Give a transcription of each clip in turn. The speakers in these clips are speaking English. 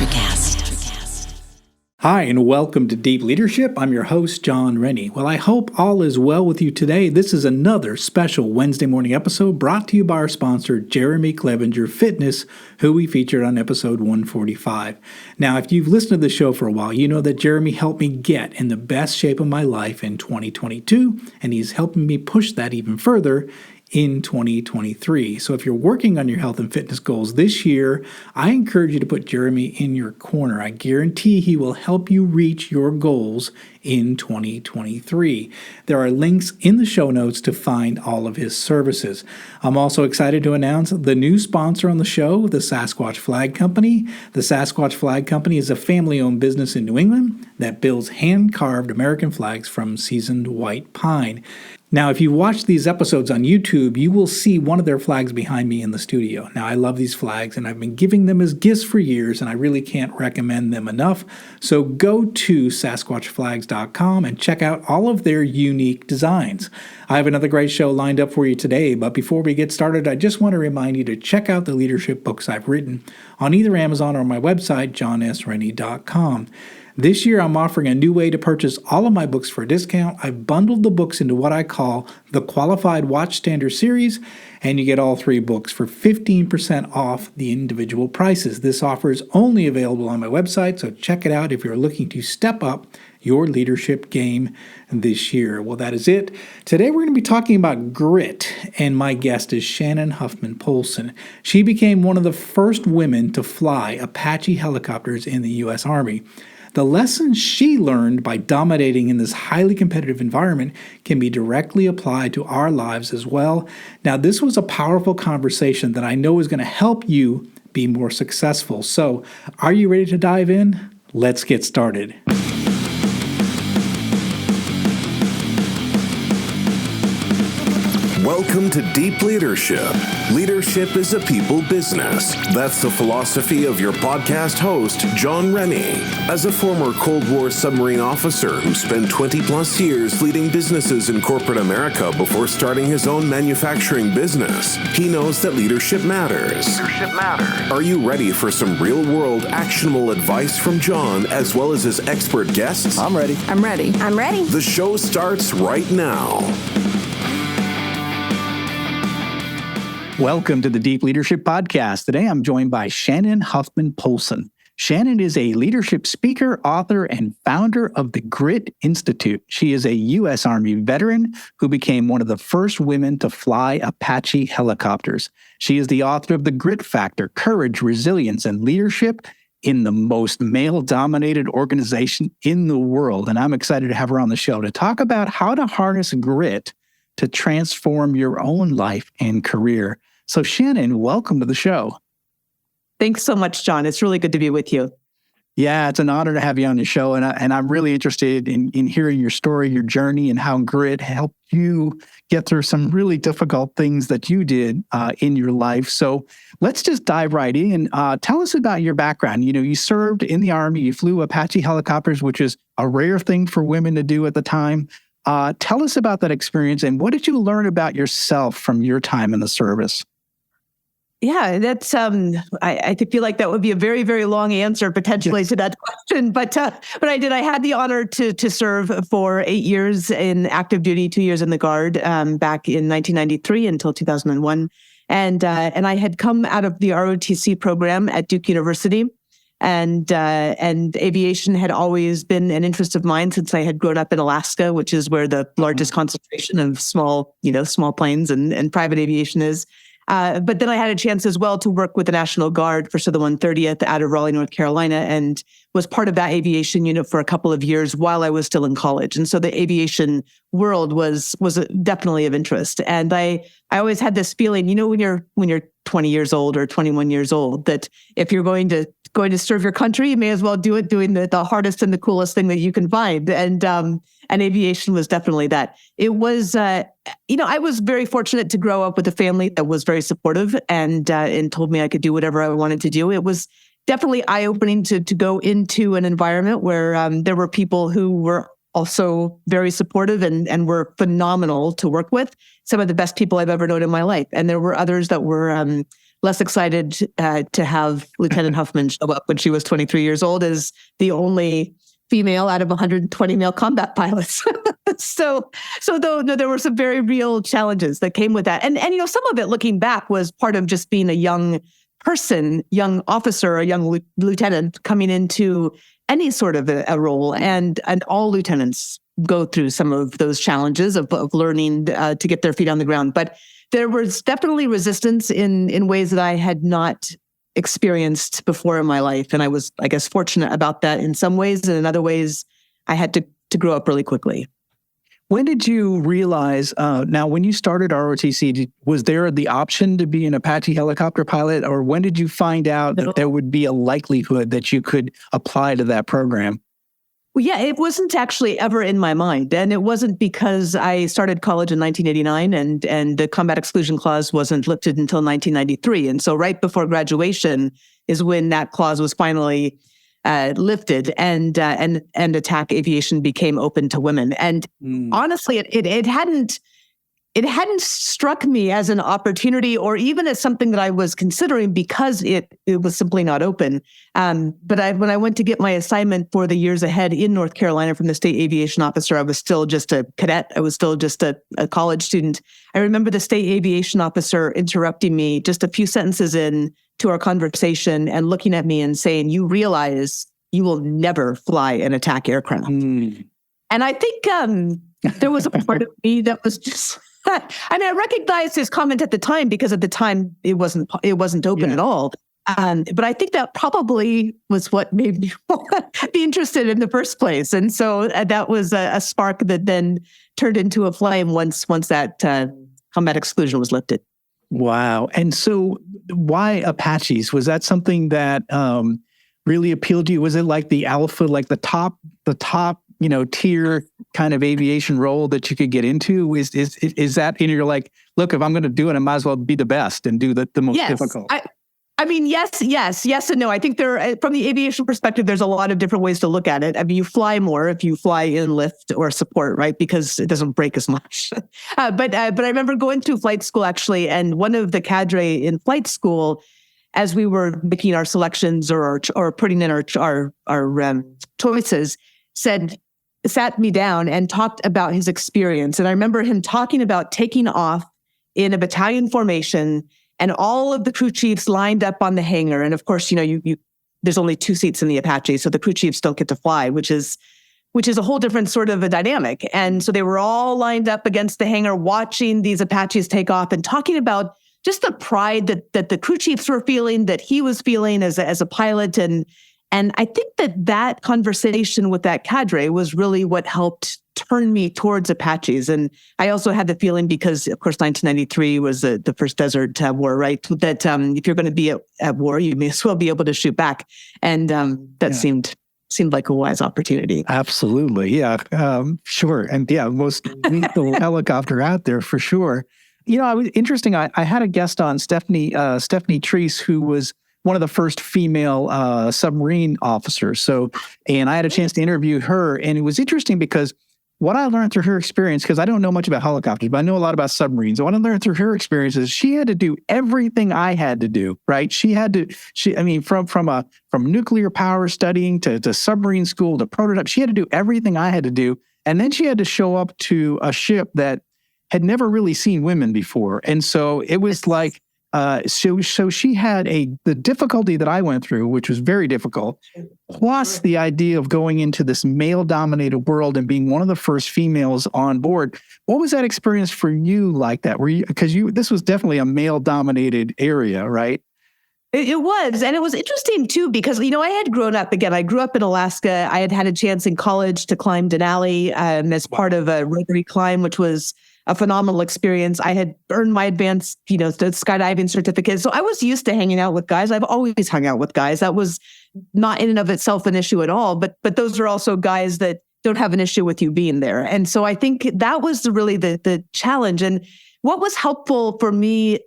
Electrocast. Hi, and welcome to Deep Leadership. I'm your host, John Rennie. Well, I hope all is well with you today. This is another special Wednesday morning episode brought to you by our sponsor, Jeremy Clevenger Fitness, who we featured on episode 145. Now, if you've listened to the show for a while, you know that Jeremy helped me get in the best shape of my life in 2022, and he's helping me push that even further in 2023. So if you're working on your health and fitness goals this year, I encourage you to put Jeremy in your corner. I guarantee he will help you reach your goals in 2023. There are links in the show notes to find all of his services. I'm also excited to announce the new sponsor on the show, the Sasquatch Flag Company. The Sasquatch Flag Company is a family-owned business in New England that builds hand-carved American flags from seasoned white pine. Now, if you watch these episodes on YouTube, you will see one of their flags behind me in the studio. Now, I love these flags, and I've been giving them as gifts for years, and I really can't recommend them enough. So go to SasquatchFlags.com and check out all of their unique designs. I have another great show lined up for you today, but before we get started, I just want to remind you to check out the leadership books I've written on either Amazon or my website, johnsrennie.com. This year, I'm offering a new way to purchase all of my books for a discount. I've bundled the books into what I call the Qualified Watchstander series, and you get all three books for 15% off the individual prices. This offer is only available on my website, so check it out if you're looking to step up your leadership game this year. Well, that is it. Today, we're going to be talking about grit, and my guest is Shannon Huffman Polson. She became one of the first women to fly Apache helicopters in the U.S. Army. The lessons she learned by dominating in this highly competitive environment can be directly applied to our lives as well. Now, this was a powerful conversation that I know is going to help you be more successful. So, are you ready to dive in? Let's get started. Welcome to Deep Leadership. Leadership is a people business. That's the philosophy of your podcast host, John Rennie. As a former Cold War submarine officer who spent 20 plus years leading businesses in corporate America before starting his own manufacturing business, he knows that leadership matters. Are you ready for some real-world actionable advice from John as well as his expert guests? I'm ready. The show starts right now. Welcome to the Deep Leadership Podcast. Today I'm joined by Shannon Huffman Polson. Shannon is a leadership speaker, author, and founder of the Grit Institute. She is a U.S. Army veteran who became one of the first women to fly Apache helicopters. She is the author of The Grit Factor, Courage, Resilience, and Leadership in the most male-dominated organization in the world. And I'm excited to have her on the show to talk about how to harness grit to transform your own life and career. So Shannon, welcome to the show. Thanks so much, John. It's really good to be with you. Yeah, it's an honor to have you on the show. And I'm really interested in hearing your story, your journey, and how grit helped you get through some really difficult things that you did in your life. So let's just dive right in. Tell us about your background. You know, you served in the Army, you flew Apache helicopters, which is a rare thing for women to do at the time. Tell us about that experience and what did you learn about yourself from your time in the service? Yeah, that's. I feel like that would be a very, very long answer potentially to that question, but I did. I had the honor to serve for 8 years in active duty, 2 years in the Guard, back in 1993 until 2001, and I had come out of the ROTC program at Duke University. And aviation had always been an interest of mine since I had grown up in Alaska, which is where the largest concentration of small planes and private aviation is. But then I had a chance as well to work with the National Guard for the 130th out of Raleigh, North Carolina, and was part of that aviation unit for a couple of years while I was still in college. And so the aviation world was definitely of interest. And I always had this feeling, when you're 20 years old or 21 years old, that if you're going to serve your country, you may as well do it doing the hardest and the coolest thing that you can find. And aviation was definitely that. It was, I was very fortunate to grow up with a family that was very supportive and told me I could do whatever I wanted to do. It was definitely eye-opening to go into an environment where there were people who were also very supportive and were phenomenal to work with. Some of the best people I've ever known in my life. And there were others that were less excited to have Lieutenant Huffman show up when she was 23 years old as the only female out of 120 male combat pilots. So though no, there were some very real challenges that came with that. And some of it looking back was part of just being a young person, young officer, a young lieutenant coming into any sort of a role. And all lieutenants go through some of those challenges of learning to get their feet on the ground. But there was definitely resistance in ways that I had not experienced before in my life. And I was, I guess, fortunate about that in some ways. And in other ways, I had to grow up really quickly. When did you realize, now when you started ROTC, was there the option to be an Apache helicopter pilot? Or when did you find out that there would be a likelihood that you could apply to that program? Well, yeah, it wasn't actually ever in my mind. And it wasn't because I started college in 1989 and the combat exclusion clause wasn't lifted until 1993. And so right before graduation is when that clause was finally lifted and attack aviation became open to women. And honestly, it hadn't struck me as an opportunity or even as something that I was considering because it was simply not open. But when I went to get my assignment for the years ahead in North Carolina from the state aviation officer, I was still just a cadet. I was still just a college student. I remember the state aviation officer interrupting me just a few sentences in to our conversation and looking at me and saying, "You realize you will never fly an attack aircraft." And I think there was a part of me that was just... And I recognized his comment at the time because at the time it wasn't open at all. But I think that probably was what made me be interested in the first place. And so that was a spark that then turned into a flame once that combat exclusion was lifted. Wow. And so why Apaches? Was that something that really appealed to you? Was it like the alpha, like the top tier kind of aviation role that you could get into? Is that, and you're like, look, if I'm going to do it, I might as well be the best and do the most difficult. I mean, yes and no. I think from the aviation perspective, there's a lot of different ways to look at it. I mean, you fly more if you fly in lift or support, right? Because it doesn't break as much. But I remember going to flight school actually, and one of the cadre in flight school, as we were making our selections or putting in our choices, sat me down and talked about his experience. And I remember him talking about taking off in a battalion formation and all of the crew chiefs lined up on the hangar. And of course, there's only 2 seats in the Apache, so the crew chiefs don't get to fly, which is a whole different sort of a dynamic. And so they were all lined up against the hangar watching these Apaches take off and talking about just the pride that the crew chiefs were feeling, that he was feeling as a pilot. And I think that conversation with that cadre was really what helped turn me towards Apaches. And I also had the feeling because, of course, 1993 was the first desert war, right? That if you're going to be at war, you may as well be able to shoot back. And that seemed like a wise opportunity. Absolutely. Yeah, sure. And yeah, most lethal helicopter out there for sure. It was interesting. I had a guest on, Stephanie Treese, who was one of the first female submarine officers. And I had a chance to interview her, and it was interesting because what I learned through her experience, because I don't know much about helicopters, but I know a lot about submarines. What I learned through her experience is she had to do everything I had to do, right? From nuclear power studying to submarine school to prototype, she had to do everything I had to do. And then she had to show up to a ship that had never really seen women before. And so it was like, so she had the difficulty that I went through, which was very difficult, plus the idea of going into this male-dominated world and being one of the first females on board. What was that experience for you like that? Because this was definitely a male-dominated area, right? It was. And it was interesting, too, because, I had grown up, again, I grew up in Alaska. I had a chance in college to climb Denali as part of a rotary climb, which was a phenomenal experience. I had earned my advanced, the skydiving certificate. So I was used to hanging out with guys. I've always hung out with guys. That was not in and of itself an issue at all. But those are also guys that don't have an issue with you being there. And so I think that was really the challenge. And what was helpful for me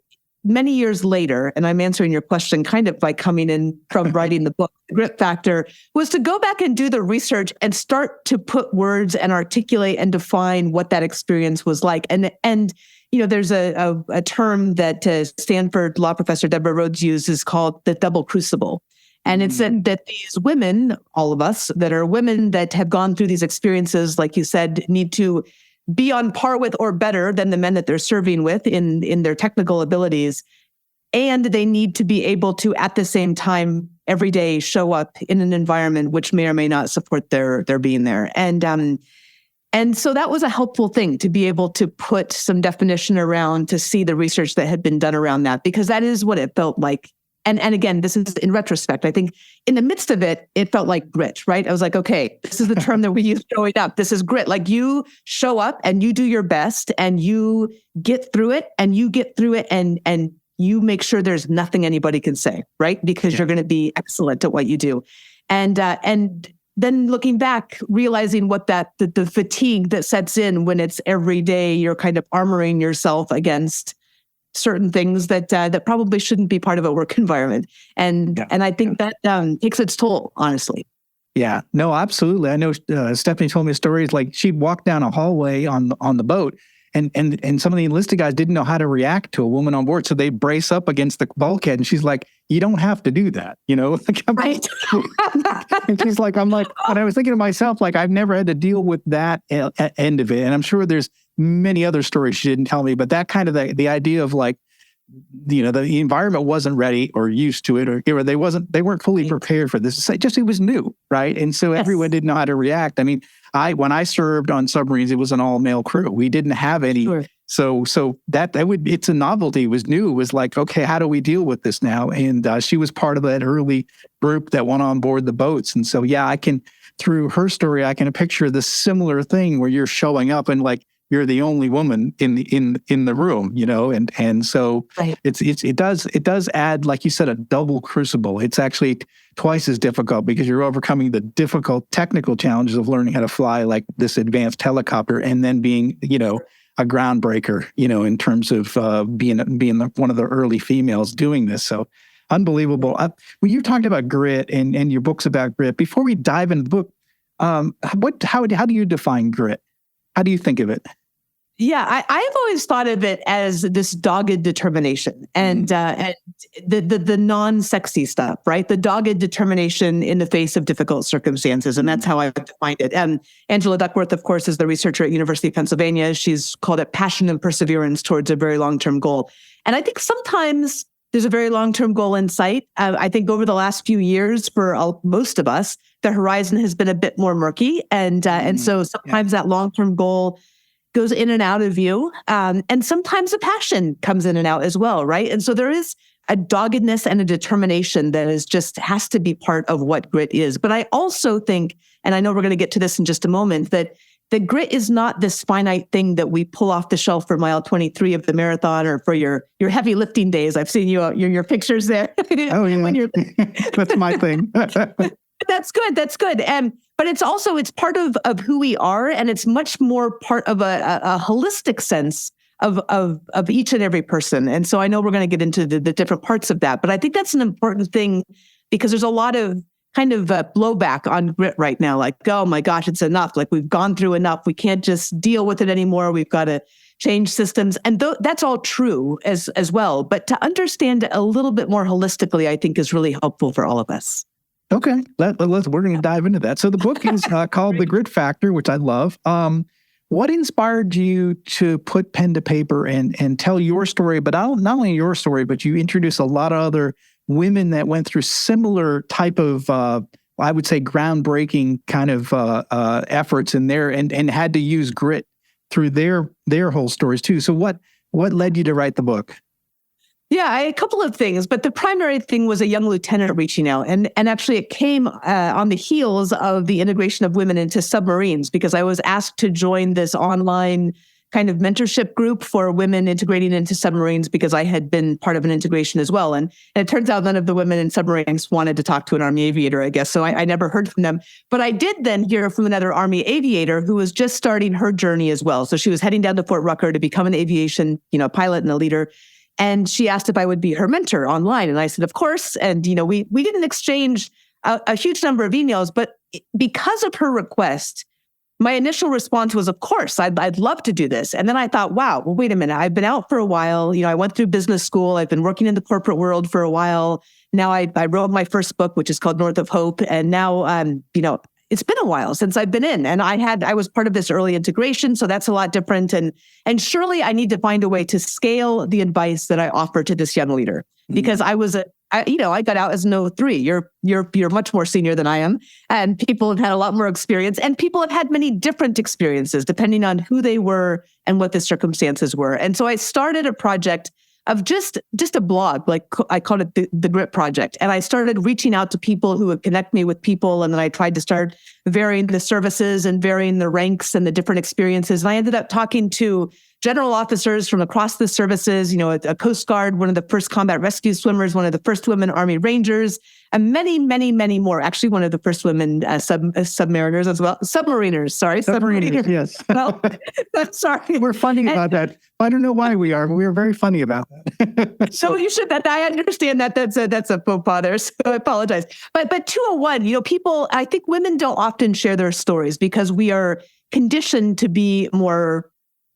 many years later, and I'm answering your question kind of by coming in from writing the book, The Grit Factor, was to go back and do the research and start to put words and articulate and define what that experience was like. And there's a term that Stanford law professor Deborah Rhodes uses called the double crucible. And it's that these women, all of us that are women that have gone through these experiences, like you said, need to be on par with or better than the men that they're serving with in their technical abilities. And they need to be able to, at the same time, every day show up in an environment which may or may not support their being there. And so that was a helpful thing to be able to put some definition around, to see the research that had been done around that, because that is what it felt like. And again, this is in retrospect. I think in the midst of it, it felt like grit, right? I was like, okay, this is the term that we use showing up. This is grit. Like, you show up and you do your best and you get through it and and you make sure there's nothing anybody can say, right? Because you're going to be excellent at what you do. And then looking back, realizing what the fatigue that sets in when it's every day, you're kind of armoring yourself against certain things that probably shouldn't be part of a work environment. And I think that takes its toll, honestly. Yeah, no, absolutely. I know Stephanie told me stories like she'd walk down a hallway on the boat, and some of the enlisted guys didn't know how to react to a woman on board, so they brace up against the bulkhead, and she's like, "You don't have to do that," Right. And she's like, and I was thinking to myself, like, I've never had to deal with that end of it, and I'm sure there's many other stories she didn't tell me, but that kind of the idea of like, the environment wasn't ready or used to it, or they weren't fully prepared for this. It was new, right? And so everyone didn't know how to react. I mean, when I served on submarines, it was an all male crew. We didn't have any. Sure. So it's a novelty. It was new. It was like, okay, how do we deal with this now? And she was part of that early group that went on board the boats. And so, through her story, I can picture this similar thing where you're showing up and like, you're the only woman in the room, and so right. It does add, like you said, a double crucible. It's actually twice as difficult because you're overcoming the difficult technical challenges of learning how to fly like this advanced helicopter, and then being a groundbreaker, in terms of being one of the early females doing this. So unbelievable. When you talked about grit and your book's about grit, before we dive into the book, how do you define grit? How do you think of it? Yeah, I've always thought of it as this dogged determination and the non-sexy stuff, right? The dogged determination in the face of difficult circumstances. And that's how I've defined it. Angela Duckworth, of course, is the researcher at University of Pennsylvania. She's called it passion and perseverance towards a very long-term goal. And I think sometimes there's a very long-term goal in sight. I think over the last few years, for most of us, the horizon has been a bit more murky. And so sometimes that long-term goal goes in and out of view. And sometimes a passion comes in and out as well, right? And so there is a doggedness and a determination that has to be part of what grit is. But I also think, and I know we're going to get to this in just a moment, that grit is not this finite thing that we pull off the shelf for mile 23 of the marathon or for your heavy lifting days. I've seen your pictures there. Oh, yeah. That's my thing. That's good. But it's part of who we are. And it's much more part of a holistic sense of each and every person. And so I know we're going to get into the different parts of that, but I think that's an important thing because there's a lot of kind of blowback on grit right now. Like, oh my gosh, it's enough. Like, we've gone through enough. We can't just deal with it anymore. We've got to change systems. And that's all true as well. But to understand it a little bit more holistically, I think is really helpful for all of us. Okay, we're going to dive into that. So the book is called The Grit Factor, which I love. What inspired you to put pen to paper and tell your story, but not only your story, but you introduce a lot of other women that went through similar type of, I would say, groundbreaking kind of efforts in there and had to use grit through their whole stories too. So what led you to write the book? Yeah, a couple of things, but the primary thing was a young lieutenant reaching out. And actually it came on the heels of the integration of women into submarines, because I was asked to join this online kind of mentorship group for women integrating into submarines because I had been part of an integration as well. And it turns out none of the women in submarines wanted to talk to an Army aviator, I guess. So I never heard from them. But I did then hear from another Army aviator who was just starting her journey as well. So she was heading down to Fort Rucker to become an aviation, pilot and a leader. And she asked if I would be her mentor online. And I said, of course. And, we didn't exchange a huge number of emails, but because of her request, my initial response was, of course, I'd love to do this. And then I thought, wow, well, wait a minute. I've been out for a while. I went through business school. I've been working in the corporate world for a while. Now I wrote my first book, which is called North of Hope. And now, it's been a while since I've been in, and I was part of this early integration. So that's a lot different. And surely I need to find a way to scale the advice that I offer to this young leader, because I got out as an 03. You're much more senior than I am, and people have had a lot more experience, and people have had many different experiences depending on who they were and what the circumstances were. And so I started a project of just a blog, like I called it the Grit Project. And I started reaching out to people who would connect me with people. And then I tried to start varying the services and varying the ranks and the different experiences. And I ended up talking to general officers from across the services, a Coast Guard, one of the first combat rescue swimmers, one of the first women Army Rangers, and many, many, many more. Actually, one of the first women submariners as well. Submariners, sorry. Submariners, yes. Well, sorry. We're funny about that. I don't know why we are, but we are very funny about that. So you should, I understand that that's a faux pas there, so I apologize. But 201, people, I think women don't often share their stories because we are conditioned to be more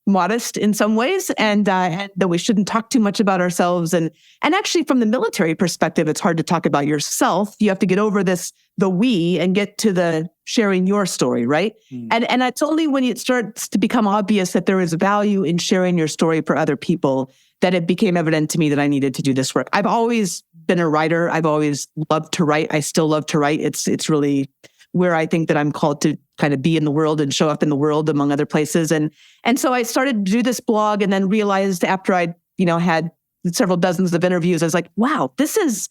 modest in some ways, and that we shouldn't talk too much about ourselves. And actually, from the military perspective, it's hard to talk about yourself. You have to get over the we and get to the sharing your story, right? And it's only when it starts to become obvious that there is value in sharing your story for other people that it became evident to me that I needed to do this work. I've always been a writer. I've always loved to write. I still love to write. It's really where I think that I'm called to kind of be in the world and show up in the world among other places. And so I started to do this blog, and then realized after I, had several dozens of interviews, I was like, wow, this is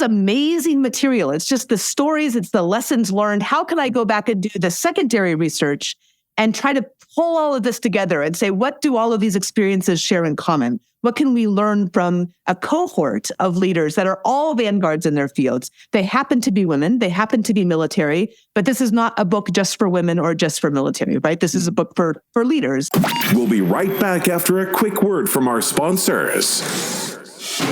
amazing material. It's just the stories, it's the lessons learned. How can I go back and do the secondary research and try to pull all of this together and say, what do all of these experiences share in common? What can we learn from a cohort of leaders that are all vanguards in their fields? They happen to be women, they happen to be military, but this is not a book just for women or just for military, right? This is a book for leaders. We'll be right back after a quick word from our sponsors.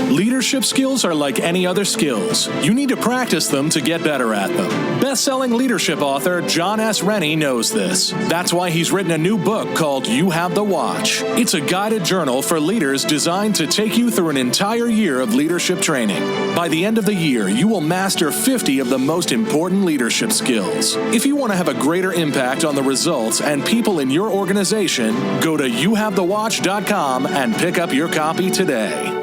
Leadership skills are like any other skills. You need to practice them to get better at them. Best-selling leadership author John S. Rennie knows this. That's why he's written a new book called You Have the Watch. It's a guided journal for leaders designed to take you through an entire year of leadership training. By the end of the year, you will master 50 of the most important leadership skills. If you want to have a greater impact on the results and people in your organization, go to youhavethewatch.com and pick up your copy today.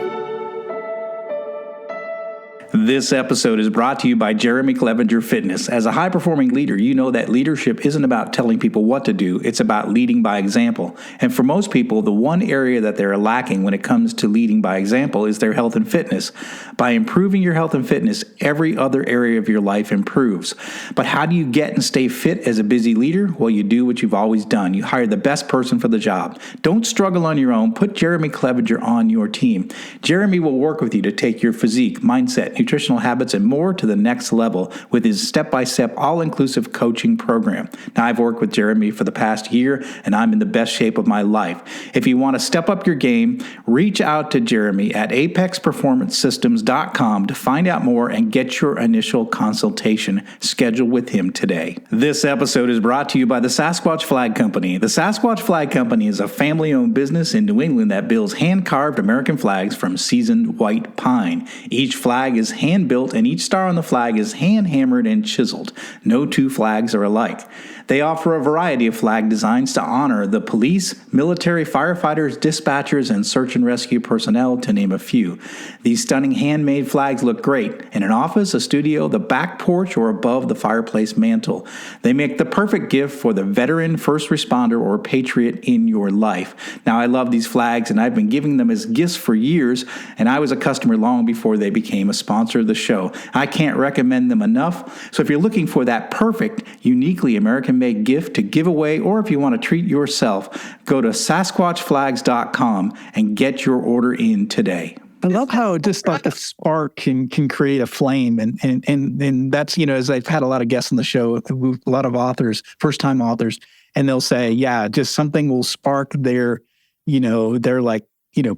This episode is brought to you by Jeremy Clevenger Fitness. As a high-performing leader, you know that leadership isn't about telling people what to do. It's about leading by example. And for most people, the one area that they're lacking when it comes to leading by example is their health and fitness. By improving your health and fitness, every other area of your life improves. But how do you get and stay fit as a busy leader? Well, you do what you've always done. You hire the best person for the job. Don't struggle on your own. Put Jeremy Clevenger on your team. Jeremy will work with you to take your physique, mindset, nutritional habits, and more to the next level with his step-by-step, all-inclusive coaching program. Now, I've worked with Jeremy for the past year, and I'm in the best shape of my life. If you want to step up your game, reach out to Jeremy at apexperformancesystems.com to find out more and get your initial consultation scheduled with him today. This episode is brought to you by the Sasquatch Flag Company. The Sasquatch Flag Company is a family-owned business in New England that builds hand-carved American flags from seasoned white pine. Each flag is hand-built, and each star on the flag is hand-hammered and chiseled. No two flags are alike. They offer a variety of flag designs to honor the police, military, firefighters, dispatchers, and search and rescue personnel, to name a few. These stunning handmade flags look great in an office, a studio, the back porch, or above the fireplace mantle. They make the perfect gift for the veteran, first responder, or patriot in your life. Now, I love these flags, and I've been giving them as gifts for years, and I was a customer long before they became a sponsor of the show. I can't recommend them enough. So if you're looking for that perfect, uniquely American-made gift to give away, or if you want to treat yourself, go to SasquatchFlags.com and get your order in today. I love how just like a spark can create a flame. And that's, as I've had a lot of guests on the show, a lot of authors, first-time authors, and they'll say, yeah, just something will spark their like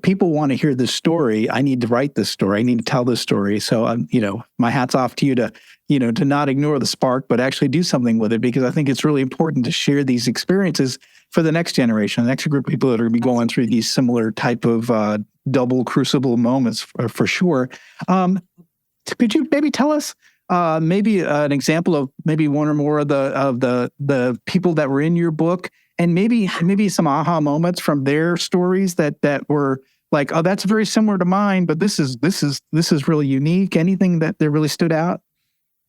people want to hear this story. I need to write this story. I need to tell this story. So, my hat's off to you to not ignore the spark, but actually do something with it, because I think it's really important to share these experiences for the next generation, the next group of people that are going to be going through these similar type of double crucible moments for sure. Could you maybe tell us maybe an example of maybe one or more of the people that were in your book, and maybe some aha moments from their stories that were like, oh, that's very similar to mine, but this is really unique. Anything that really stood out?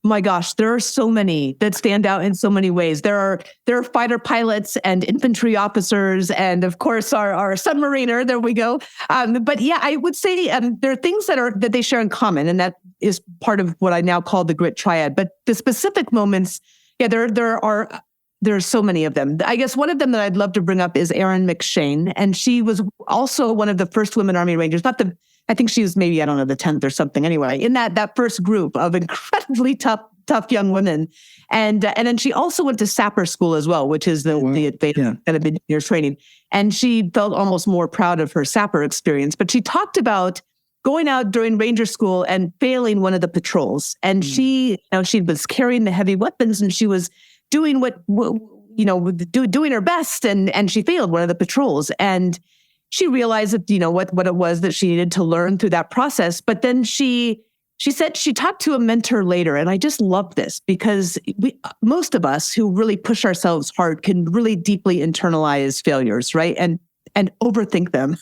My gosh, there are so many that stand out in so many ways. There are fighter pilots and infantry officers, and of course our submariner. There we go. But yeah, I would say there are things that they share in common, and that is part of what I now call the grit triad. But the specific moments, yeah, there are so many of them. I guess one of them that I'd love to bring up is Erin McShane, and she was also one of the first women Army Rangers. I think she was maybe, I don't know, the 10th or something. Anyway, in that first group of incredibly tough young women. And then she also went to sapper school as well, which is the advanced kind of engineer training. And she felt almost more proud of her sapper experience. But she talked about going out during Ranger school and failing one of the patrols. And she was carrying the heavy weapons, and she was doing doing her best. And she failed one of the patrols. And she realized that, what it was that she needed to learn through that process. But then she said she talked to a mentor later. And I just love this, because most of us who really push ourselves hard can really deeply internalize failures, right? And overthink them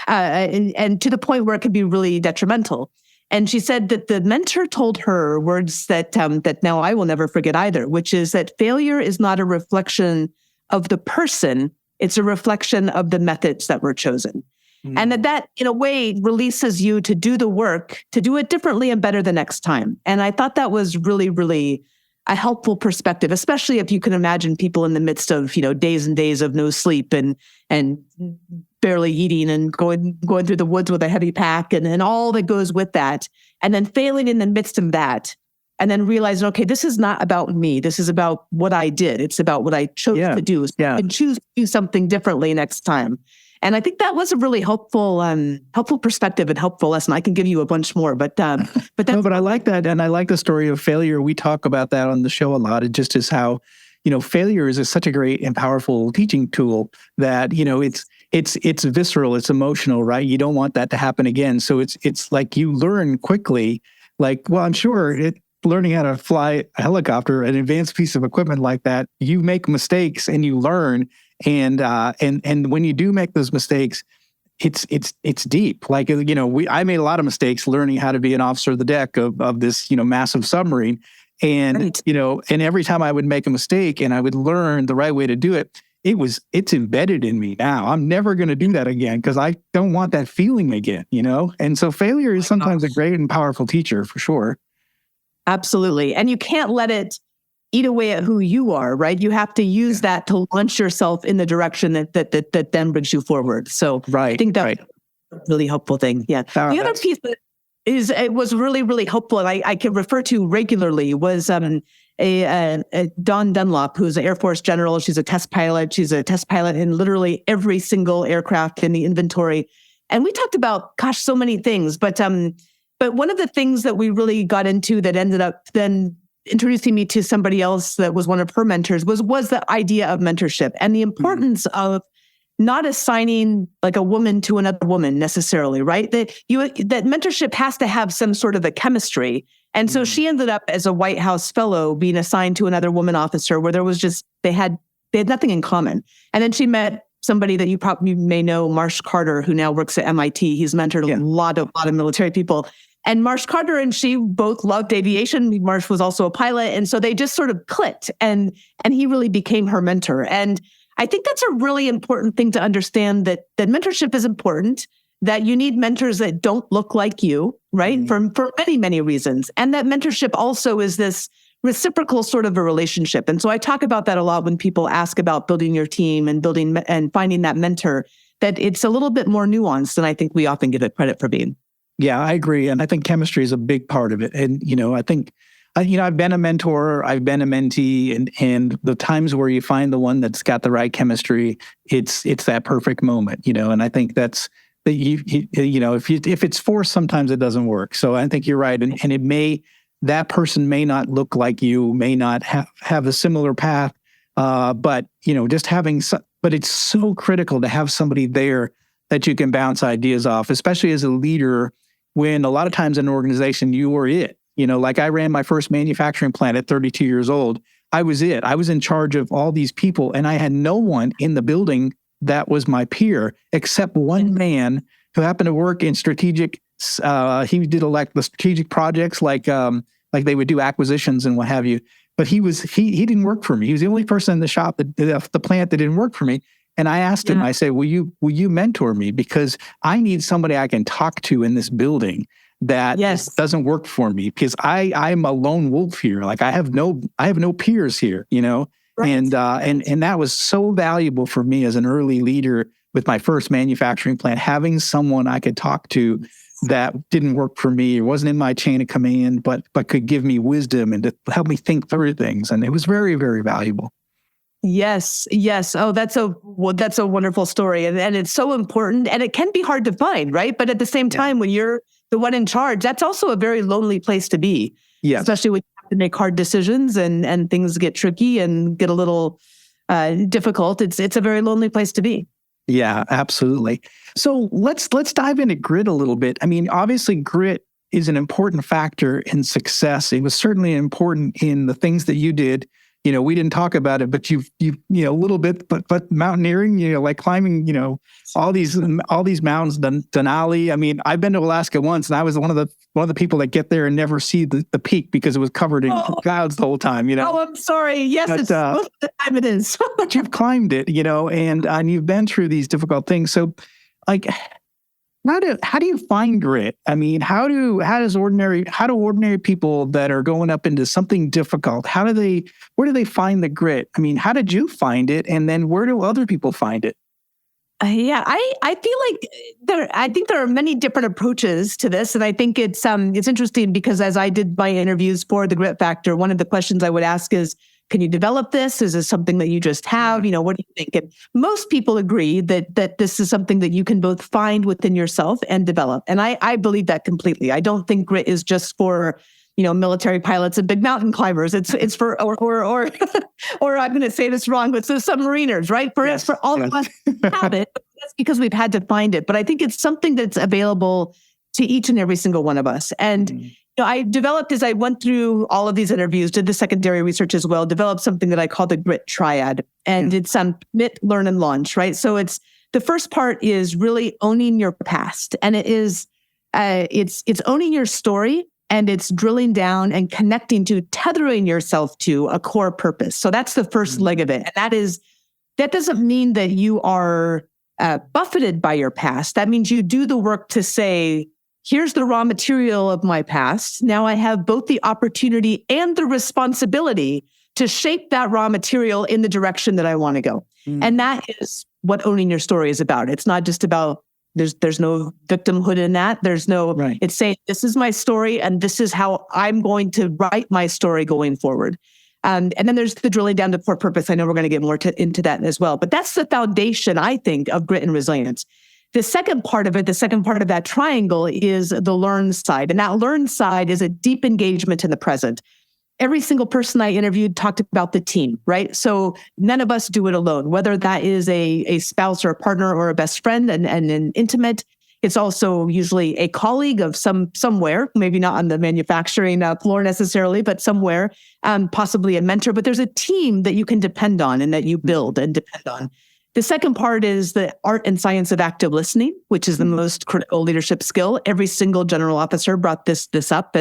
and to the point where it could be really detrimental. And she said that the mentor told her words that now I will never forget either, which is that failure is not a reflection of the person. It's a reflection of the methods that were chosen. And that, in a way, releases you to do the work, to do it differently and better the next time. And I thought that was really, really a helpful perspective, especially if you can imagine people in the midst of, days and days of no sleep and barely eating and going through the woods with a heavy pack and all that goes with that. And then failing in the midst of that. And then realizing, okay, this is not about me. This is about what I did. It's about what I chose to do. So I can choose to do something differently next time. And I think that was a really helpful perspective and helpful lesson. I can give you a bunch more, but I like that, and I like the story of failure. We talk about that on the show a lot. It just is how, failure is such a great and powerful teaching tool that it's visceral, it's emotional, right? You don't want that to happen again. So it's like you learn quickly. Like, well, I'm sure learning how to fly a helicopter, an advanced piece of equipment like that, you make mistakes and you learn. And when you do make those mistakes, it's deep. Like, I made a lot of mistakes learning how to be an officer of the deck of this, massive submarine. And, and every time I would make a mistake and I would learn the right way to do it, it's embedded in me now. I'm never going to do that again because I don't want that feeling again, And so failure is sometimes a great and powerful teacher for sure. Absolutely. And you can't let it eat away at who you are, right? You have to use that to launch yourself in the direction that then brings you forward. So I think that's a really helpful thing. Yeah. The other piece that was really, really helpful, and I can refer to regularly, was Dawn Dunlop, who's an Air Force general. She's a test pilot. She's a test pilot in literally every single aircraft in the inventory. And we talked about, so many things. But one of the things that we really got into that ended up then introducing me to somebody else that was one of her mentors was the idea of mentorship and the importance of not assigning like a woman to another woman necessarily, right? That mentorship has to have some sort of a chemistry. And so she ended up as a White House fellow being assigned to another woman officer where there was just, they had nothing in common. And then she met somebody that you probably may know, Marsh Carter, who now works at MIT. He's mentored a lot of military people. And Marsh Carter and she both loved aviation. Marsh was also a pilot. And so they just sort of clicked and he really became her mentor. And I think that's a really important thing to understand, that mentorship is important, that you need mentors that don't look like you, right? For many, many reasons. And that mentorship also is this reciprocal sort of a relationship. And so I talk about that a lot when people ask about building your team and building and finding that mentor, that it's a little bit more nuanced than I think we often give it credit for being. Yeah, I agree. And I think chemistry is a big part of it. And, I think, I've been a mentor, I've been a mentee, and the times where you find the one that's got the right chemistry, it's that perfect moment, and I think that's that if it's forced, sometimes it doesn't work. So I think you're right. And that person may not look like you, may not have a similar path. But it's so critical to have somebody there that you can bounce ideas off, especially as a leader, when a lot of times in an organization, you were it. Like I ran my first manufacturing plant at 32 years old. I was it. I was in charge of all these people, and I had no one in the building that was my peer, except one man who happened to work in strategic. He did the strategic projects, like they would do acquisitions and what have you. But he didn't work for me. He was the only person in the shop, the plant, that didn't work for me. And I asked him, I said, will you mentor me? Because I need somebody I can talk to in this building that doesn't work for me, because I'm a lone wolf here. Like I have no peers here, Right. And that was so valuable for me as an early leader with my first manufacturing plant, having someone I could talk to that didn't work for me, or wasn't in my chain of command, but could give me wisdom and to help me think through things. And it was very, very valuable. Yes. Oh, that's a wonderful story. And it's so important, and it can be hard to find, right? But at the same time, when you're the one in charge, that's also a very lonely place to be. Yeah. Especially when you have to make hard decisions and things get tricky and get a little difficult. It's a very lonely place to be. Yeah, absolutely. So let's dive into grit a little bit. I mean, obviously grit is an important factor in success. It was certainly important in the things that you did. We didn't talk about it, but you a little bit, but mountaineering, like climbing, all these mountains, Denali. I mean, I've been to Alaska once, and I was one of the people that get there and never see the peak because it was covered in clouds the whole time. Oh, I'm sorry. Yes, it's most of the time it is. But you've climbed it, and you've been through these difficult things. So, like, how do you find grit? I mean, how do ordinary people that are going up into something difficult, where do they find the grit? I mean, how did you find it? And then where do other people find it? I feel like I think there are many different approaches to this. And I think it's interesting because as I did my interviews for the Grit Factor, one of the questions I would ask is, can you develop this? Is this something that you just have? What do you think? And most people agree that this is something that you can both find within yourself and develop. And I believe that completely. I don't think grit is just for, military pilots and big mountain climbers. It's for, or I'm going to say this wrong, but so submariners, right? It's for all of us who have it. That's because we've had to find it. But I think it's something that's available to each and every single one of us. And I developed, as I went through all of these interviews, did the secondary research as well, developed something that I call the grit triad. And it's commit, learn, and launch, right? So it's the first part is really owning your past. And it is, it's owning your story, and it's drilling down and tethering yourself to a core purpose. So that's the first leg of it. And that doesn't mean that you are buffeted by your past. That means you do the work to say, here's the raw material of my past. Now I have both the opportunity and the responsibility to shape that raw material in the direction that I want to go. And that is what owning your story is about. It's not just about, there's no victimhood in that. There's no, It's saying, this is my story and this is how I'm going to write my story going forward. And then there's the drilling down to core purpose. I know we're going to get more into that as well. But that's the foundation, I think, of grit and resilience. The second part of that triangle is the learn side. And that learn side is a deep engagement in the present. Every single person I interviewed talked about the team, right? So none of us do it alone, whether that is a spouse or a partner or a best friend and an intimate. It's also usually a colleague of somewhere, maybe not on the manufacturing floor necessarily, but somewhere, possibly a mentor. But there's a team that you can depend on and that you build and depend on. The second part is the art and science of active listening, which is the most critical leadership skill. Every single general officer brought this up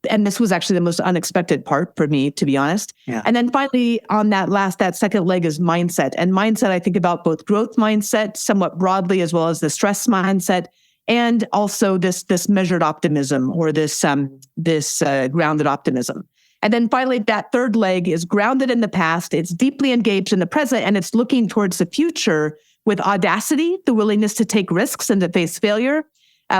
and this was actually the most unexpected part for me, to be honest. Yeah. And then finally, on that second leg is mindset. And mindset, I think about both growth mindset, somewhat broadly, as well as the stress mindset, and also this measured optimism or this grounded optimism. And then finally, that third leg is grounded in the past. It's deeply engaged in the present, and it's looking towards the future with audacity, the willingness to take risks and to face failure,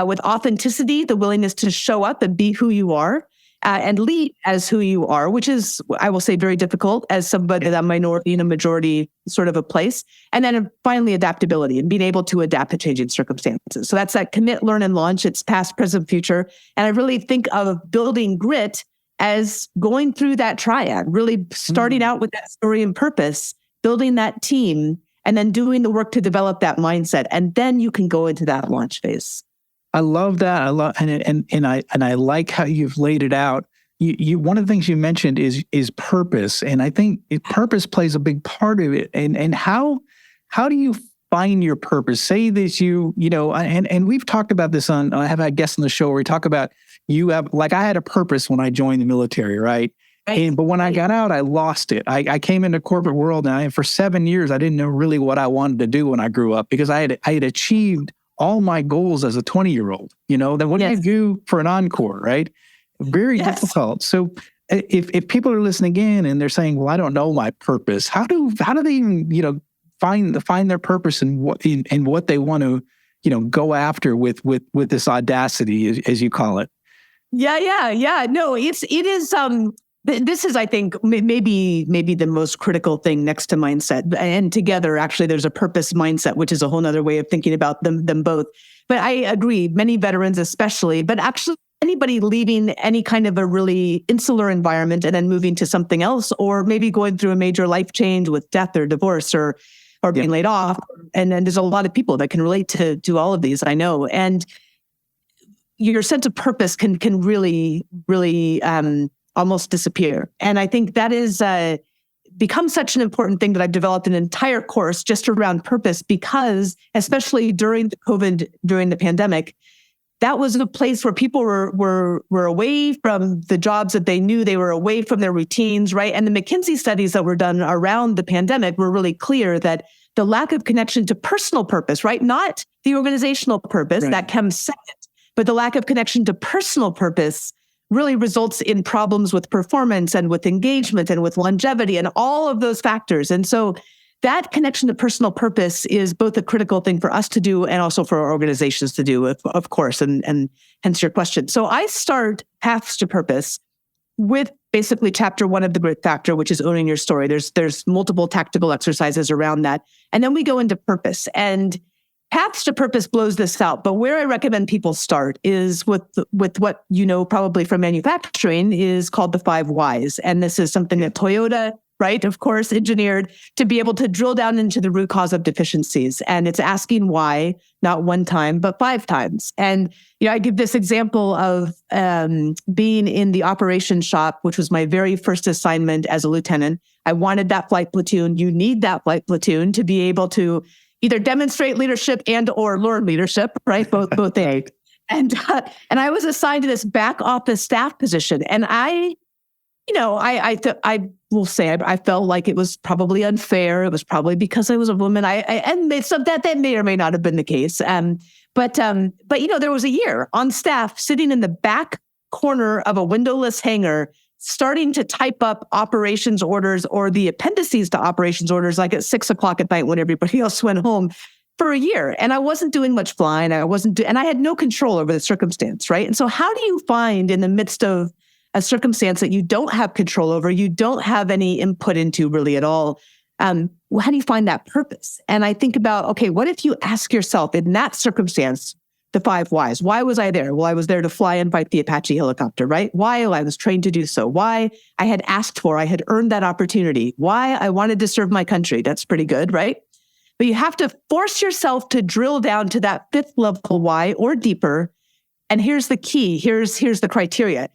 with authenticity, the willingness to show up and be who you are, and lead as who you are, which is, I will say, very difficult as somebody that minority in a majority sort of a place. And then finally, adaptability and being able to adapt to changing circumstances. So that's that commit, learn, and launch. It's past, present, future. And I really think of building grit as going through that triad, really starting out with that story and purpose, building that team, and then doing the work to develop that mindset. And then you can go into that launch phase. I love that. I love and I like how you've laid it out. You one of the things you mentioned is purpose, and I think purpose plays a big part of it. And how do you find your purpose? Say this, and we've talked about this on. I have had guests on the show where we talk about I had a purpose when I joined the military, right? But when I got out, I lost it. I came into corporate world and for 7 years I didn't know really what I wanted to do when I grew up, because I had achieved all my goals as a 20-year-old, then what do you do for an encore, right? Very difficult. So if people are listening in and they're saying, well, I don't know my purpose, how do they even, find their purpose and what they want to, go after with this audacity, as you call it? Yeah. No, it is, this is, I think, maybe the most critical thing next to mindset. And together, actually, there's a purpose mindset, which is a whole nother way of thinking about them both. But I agree, many veterans especially, but actually anybody leaving any kind of a really insular environment and then moving to something else, or maybe going through a major life change with death or divorce or being laid off. And then there's a lot of people that can relate to all of these, I know. And your sense of purpose can really, really almost disappear. And I think that is become such an important thing that I've developed an entire course just around purpose, because especially during the pandemic, that was a place where people were away from the jobs that they knew. They were away from their routines, right? And the McKinsey studies that were done around the pandemic were really clear that the lack of connection to personal purpose, right? Not the organizational purpose, that comes second, but the lack of connection to personal purpose really results in problems with performance and with engagement and with longevity and all of those factors. And so that connection to personal purpose is both a critical thing for us to do and also for our organizations to do, of course, and hence your question. So I start Paths to Purpose with basically chapter 1 of the Grit Factor, which is owning your story. There's multiple tactical exercises around that. And then we go into purpose. And Paths to Purpose blows this out, but where I recommend people start is with what probably from manufacturing is called the 5 whys. And this is something that Toyota, right, of course, engineered to be able to drill down into the root cause of deficiencies. And it's asking why, not one time, but 5 times. And I give this example of being in the operations shop, which was my very first assignment as a lieutenant. I wanted that flight platoon. You need that flight platoon to be able to either demonstrate leadership and or learn leadership, right? Both things. And I was assigned to this back office staff position. And I will say I felt like it was probably unfair. It was probably because I was a woman. That may or may not have been the case. But there was a year on staff sitting in the back corner of a windowless hangar, starting to type up operations orders or the appendices to operations orders, like at 6:00 at night when everybody else went home, for a year. And I wasn't doing much flying. And I had no control over the circumstance, right? And so how do you find in the midst of a circumstance that you don't have control over, you don't have any input into really at all, how do you find that purpose? And I think about, okay, what if you ask yourself in that circumstance, the 5 whys? Why was I there? Well, I was there to fly and fight the Apache helicopter, right? Why? I was trained to do so. Why? I had asked for, I had earned that opportunity. Why? I wanted to serve my country. That's pretty good, right? But you have to force yourself to drill down to that 5th level why or deeper. And here's the key. Here's the criteria.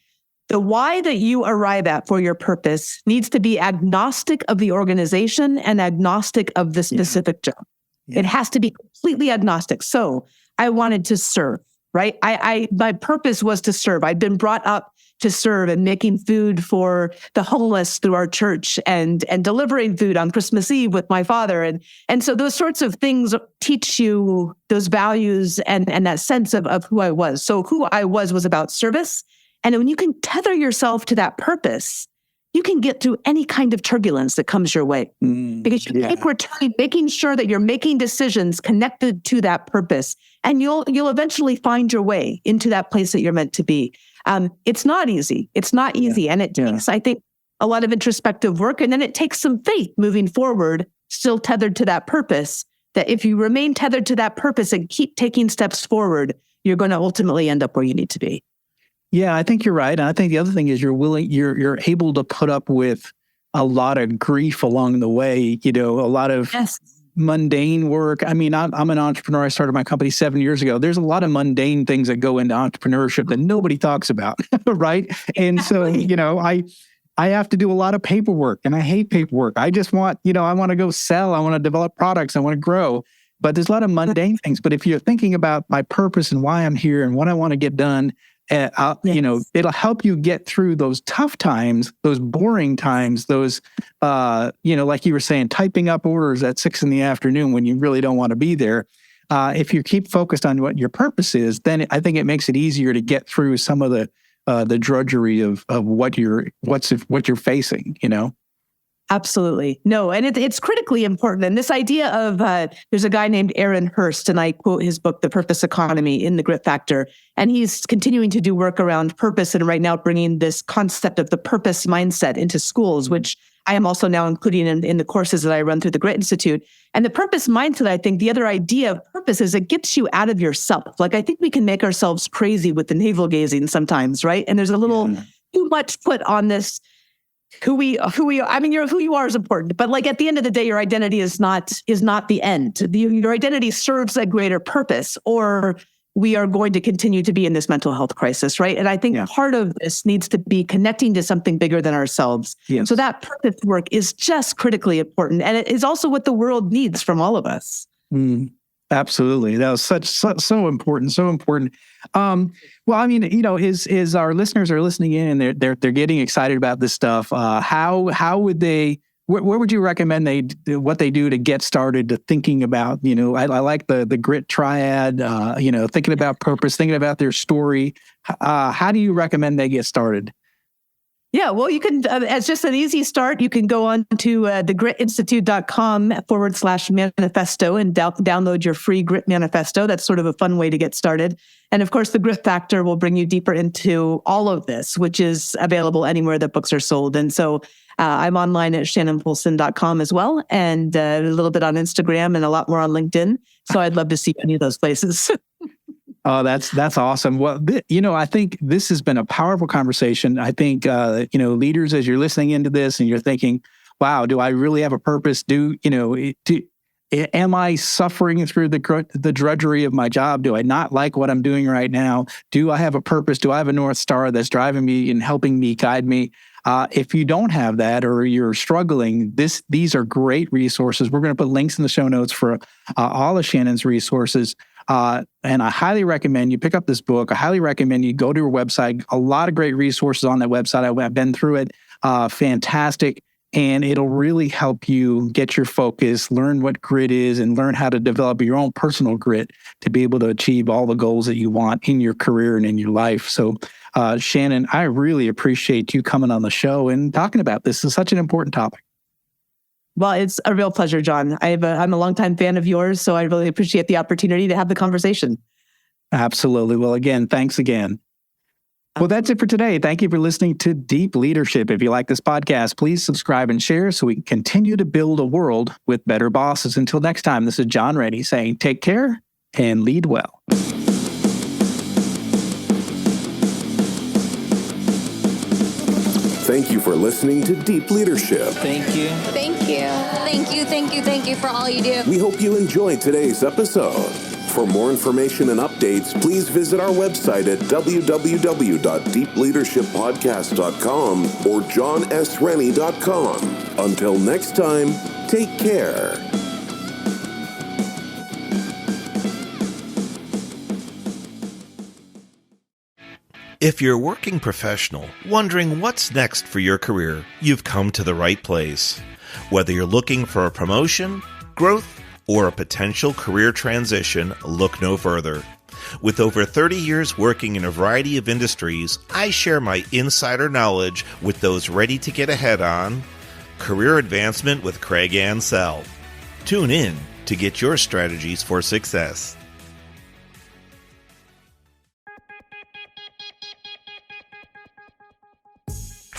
The why that you arrive at for your purpose needs to be agnostic of the organization and agnostic of the specific job. Yeah. It has to be completely agnostic. So I wanted to serve, right? My purpose was to serve. I'd been brought up to serve and making food for the homeless through our church and delivering food on Christmas Eve with my father. And so those sorts of things teach you those values and that sense of who I was. So who I was about service. And when you can tether yourself to that purpose, you can get through any kind of turbulence that comes your way. Because you keep returning, making sure that you're making decisions connected to that purpose. And you'll eventually find your way into that place that you're meant to be. It's not easy. It's not easy. And it takes, I think, a lot of introspective work. And then it takes some faith moving forward, still tethered to that purpose, that if you remain tethered to that purpose and keep taking steps forward, you're going to ultimately end up where you need to be. Yeah, I think you're right. And I think the other thing is you're able to put up with a lot of grief along the way, a lot of mundane work. I mean, I'm an entrepreneur. I started my company 7 years ago. There's a lot of mundane things that go into entrepreneurship that nobody talks about, right? And so, I have to do a lot of paperwork, and I hate paperwork. I just want, I want to go sell. I want to develop products. I want to grow. But there's a lot of mundane things. But if you're thinking about my purpose and why I'm here and what I want to get done, it'll help you get through those tough times, those boring times, those, like you were saying, typing up orders at 6 p.m. when you really don't want to be there. If you keep focused on what your purpose is, then I think it makes it easier to get through some of the drudgery of what you're facing, Absolutely. No, and it's critically important. And this idea of, there's a guy named Aaron Hurst, and I quote his book, The Purpose Economy, in The Grit Factor. And he's continuing to do work around purpose and right now bringing this concept of the purpose mindset into schools, which I am also now including in the courses that I run through the Grit Institute. And the purpose mindset, I think the other idea of purpose is it gets you out of yourself. Like, I think we can make ourselves crazy with the navel gazing sometimes, right? And there's a little too much put on this. Who you are is important, but like at the end of the day, your identity is not the end. Your identity serves a greater purpose, or we are going to continue to be in this mental health crisis, right? And I think part of this needs to be connecting to something bigger than ourselves. Yes. So that purpose work is just critically important, and it is also what the world needs from all of us. Absolutely. That was so important, so important. Well, I mean, as our listeners are listening in and they're getting excited about this stuff, how would they, where would you recommend what they do to get started to thinking about, I like the grit triad, thinking about purpose, thinking about their story. How do you recommend they get started? Yeah, well, you can, as just an easy start, you can go on to thegritinstitute.com/manifesto and download your free Grit Manifesto. That's sort of a fun way to get started. And of course, the Grit Factor will bring you deeper into all of this, which is available anywhere that books are sold. And so I'm online at shannonpolson.com as well, and a little bit on Instagram and a lot more on LinkedIn. So I'd love to see any of those places. Oh, that's awesome. Well, I think this has been a powerful conversation. I think, leaders, as you're listening into this and you're thinking, wow, do I really have a purpose? Am I suffering through the drudgery of my job? Do I not like what I'm doing right now? Do I have a purpose? Do I have a North Star that's driving me and helping me, guide me? If you don't have that or you're struggling, these are great resources. We're going to put links in the show notes for all of Shannon's resources. And I highly recommend you pick up this book. I highly recommend you go to her website. A lot of great resources on that website. I've been through it. Fantastic. And it'll really help you get your focus, learn what grit is, and learn how to develop your own personal grit to be able to achieve all the goals that you want in your career and in your life. So, Shannon, I really appreciate you coming on the show and talking about this. It's such an important topic. Well, it's a real pleasure, John. I'm a longtime fan of yours, so I really appreciate the opportunity to have the conversation. Absolutely. Well, again, thanks again. Well, that's it for today. Thank you for listening to Deep Leadership. If you like this podcast, please subscribe and share so we can continue to build a world with better bosses. Until next time, this is John Rennie saying take care and lead well. Thank you for listening to Deep Leadership. Thank you. Thank you. Thank you, thank you, thank you for all you do. We hope you enjoyed today's episode. For more information and updates, please visit our website at www.deepleadershippodcast.com or johnsrennie.com. Until next time, take care. If you're a working professional wondering what's next for your career, you've come to the right place. Whether you're looking for a promotion, growth, or a potential career transition, look no further. With over 30 years working in a variety of industries, I share my insider knowledge with those ready to get ahead on Career Advancement with Craig Ansell. Tune in to get your strategies for success.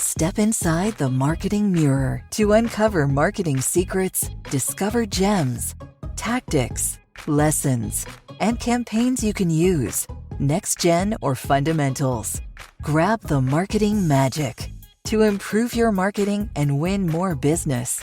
Step inside the marketing mirror to uncover marketing secrets, discover gems, tactics, lessons, and campaigns you can use, next gen or fundamentals. Grab the marketing magic to improve your marketing and win more business.